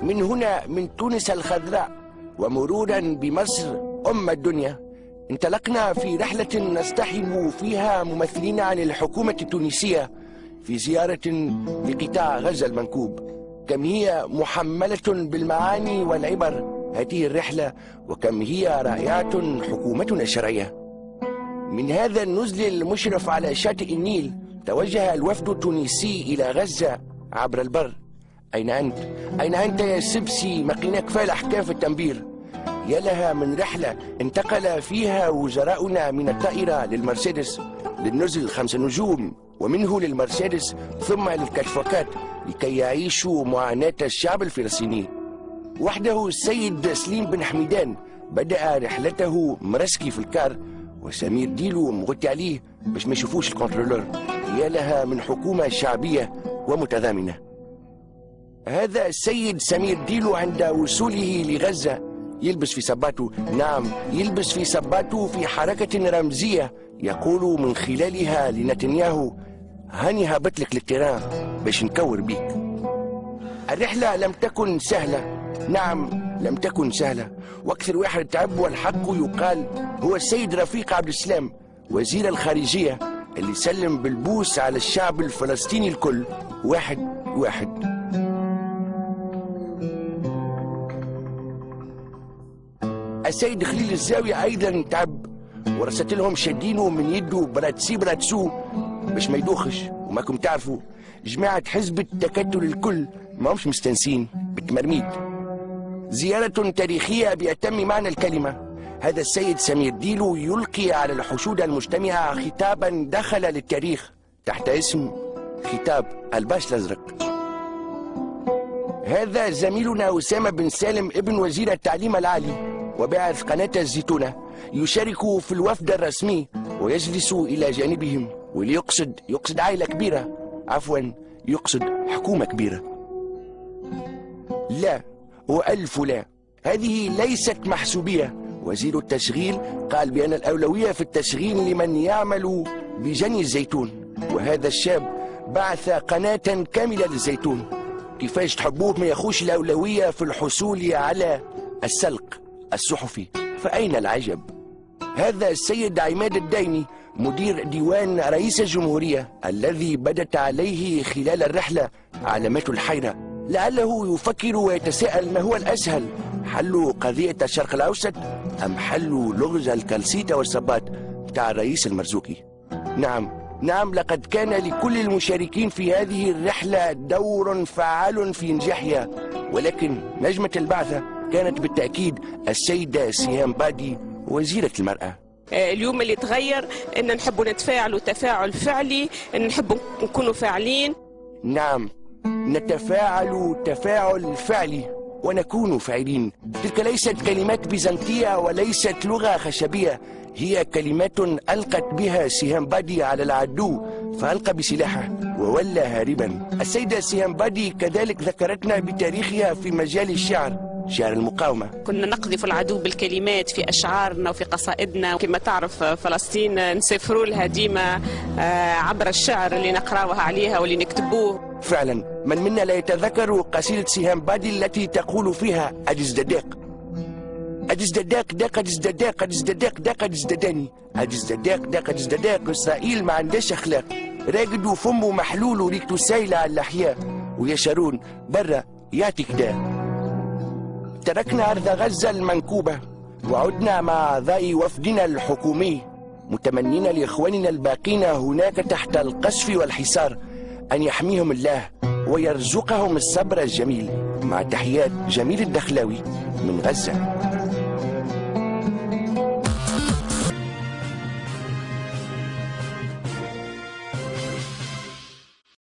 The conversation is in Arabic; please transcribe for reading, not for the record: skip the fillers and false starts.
من هنا من تونس الخضراء ومرورا بمصر أم الدنيا انطلقنا في رحلة نصطحب فيها ممثلين عن الحكومة التونسية في زيارة لقطاع غزة المنكوب. كم هي محملة بالمعاني والعبر هذه الرحلة، وكم هي رائعة حكومتنا الشرعية. من هذا النزل المشرف على شاطئ النيل توجه الوفد التونسي إلى غزة عبر البر. أين أنت؟ أين أنت يا سبسي مقينك فالح كاف التنبير؟ يا لها من رحلة انتقل فيها وزراؤنا من الطائرة للمرسيدس للنزل 5 نجوم، ومنه للمرسيدس ثم للكشفكات لكي يعيشوا معاناة الشعب الفلسطيني. وحده السيد سليم بن حميدان بدأ رحلته مرسكي في الكار، وسمير ديلو مغطي عليه باش ما يشوفوش الكنترولور. يا لها من حكومة شعبية ومتضامنة. هذا السيد سمير ديلو عند وصوله لغزة يلبس في صباته، نعم يلبس في صباته في حركة رمزية يقول من خلالها لنتنياهو: هاني هابط لك للتيران باش نكور بيك. الرحلة لم تكن سهلة، نعم لم تكن سهلة، واكثر واحد تعب والحق يقال هو السيد رفيق عبد السلام وزير الخارجية اللي سلم بالبوس على الشعب الفلسطيني الكل واحد واحد. السيد خليل الزاوية أيضا تعب، ورست لهم شادينه من يده براتسو باش ما يدوخش. وماكم تعرفوا جماعة حزب التكتل الكل ما همش مستنسين بالتمرميد. زيارة تاريخية بأتم معنى الكلمة. هذا السيد سمير ديلو يلقي على الحشود المجتمعة خطابا دخل للتاريخ تحت اسم خطاب الباش الأزرق. هذا زميلنا أسامة بن سالم ابن وزير التعليم العالي وباعث قناة الزيتونة يشارك في الوفد الرسمي ويجلس إلى جانبهم، يقصد عائلة كبيرة، عفوا يقصد حكومة كبيرة. لا وألف لا، هذه ليست محسوبية. وزير التشغيل قال بأن الأولوية في التشغيل لمن يعمل بجني الزيتون، وهذا الشاب بعث قناة كاملة للزيتون. كيفاش تحبوه ما يخوش الأولوية في الحصول على السلق الصحفي؟ فأين العجب؟ هذا السيد عماد الدايمي مدير ديوان رئيس الجمهورية الذي بدت عليه خلال الرحلة علامات الحيرة، لعله يفكر ويتساءل ما هو الأسهل، حل قضية الشرق الأوسط أم حل لغز الكالسيتا والصبات بتاع الرئيس المرزوقي؟ نعم لقد كان لكل المشاركين في هذه الرحلة دور فعال في نجاحها، ولكن نجمة البعثة كانت بالتأكيد السيدة سيام بادي وزيرة المرأة. اليوم اللي تغير ان نحب نتفاعلوا تفاعل فعلي، ان نحب نكونوا فاعلين. نعم نتفاعل تفاعل فعلي ونكون فاعلين. تلك ليست كلمات بيزنطية وليست لغة خشبية، هي كلمات ألقت بها سيام بادي على العدو فألقى بسلاحه وولى هاربا. السيدة سيام بادي كذلك ذكرتنا بتاريخها في مجال الشعر، شعر المقاومة. كنا نقذف العدو بالكلمات في أشعارنا وفي قصائدنا، كما تعرف فلسطين نسافروا لها ديما عبر الشعر اللي نقراوها عليها واللي نكتبوه. فعلا من منا لا يتذكر قصيدة سيام بادي التي تقول فيها: أجز دداق أجز دداق داق أجز دداق أجز دداق داق أجز دداني أجز دداق داق أجز دداق. إسرائيل ما عندهاش أخلاق، راقد وفمه محلول وريكته سايلة على الأحياء، ويا شارون برا يعطيك دا. تركنا أرض غزة المنكوبة وعدنا مع أعضاء وفدنا الحكومي متمنين لإخواننا الباقين هناك تحت القصف والحصار أن يحميهم الله ويرزقهم الصبر الجميل. مع تحيات جميل الدخلاوي من غزة.